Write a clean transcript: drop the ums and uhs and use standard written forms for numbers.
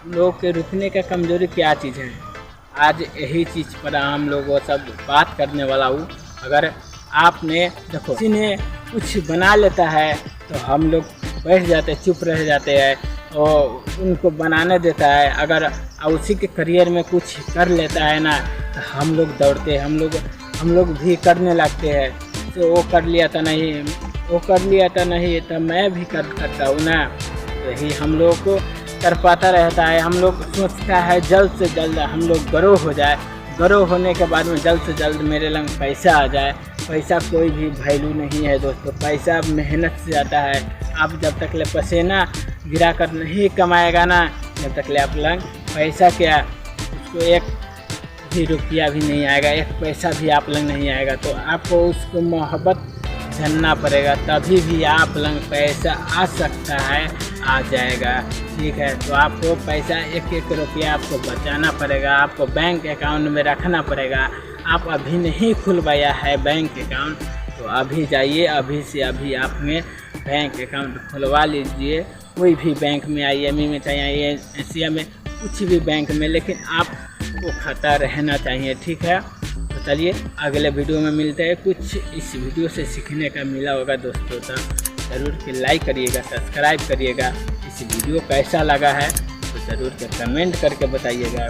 हम लोग के रुकने का कमज़ोरी क्या चीज़ है, आज यही चीज़ पर हम लोग वो सब बात करने वाला हूँ। अगर आपने देखो किसी ने कुछ बना लेता है तो हम लोग बैठ जाते, चुप रह जाते हैं और उनको बनाने देता है। अगर उसी के करियर में कुछ कर लेता है ना तो हम लोग दौड़ते हैं, हम लोग भी करने लगते हैं। तो वो कर लिया था नहीं, वो कर लिया था नहीं तो मैं भी कर सकता हूँ ना। यही हम लोग को कर पाता रहता है। हम लोग सोचता है जल्द से जल्द हम लोग ग्रो हो जाए, ग्रो होने के बाद में जल्द से जल्द मेरे लंग पैसा आ जाए। पैसा कोई भी वैल्यू नहीं है दोस्तों, पैसा मेहनत से आता है। आप जब तक ले पसीना गिरा कर नहीं कमाएगा ना, जब तक ले आप लंग पैसा क्या, उसको एक भी रुपया भी नहीं आएगा, एक पैसा भी आप लंग नहीं आएगा। तो आपको उसको मोहब्बत जानना पड़ेगा, तभी भी आप लंग पैसा आ सकता है, आ जाएगा। ठीक है, तो आपको पैसा एक एक रुपया आपको बचाना पड़ेगा, आपको बैंक अकाउंट में रखना पड़ेगा। आप अभी नहीं खुलवाया है बैंक अकाउंट तो अभी जाइए, अभी से अभी आप में बैंक अकाउंट खुलवा लीजिए। कोई भी बैंक में, IME में चाहिए, एशिया में, कुछ भी बैंक में, लेकिन आपको खाता रहना चाहिए। ठीक है, तो चलिए अगले वीडियो में मिलते हैं। कुछ इस वीडियो से सीखने का मिला होगा दोस्तों, तो ज़रूर कि लाइक करिएगा, सब्सक्राइब करिएगा। इस वीडियो कैसा लगा है तो ज़रूर के कमेंट करके बताइएगा।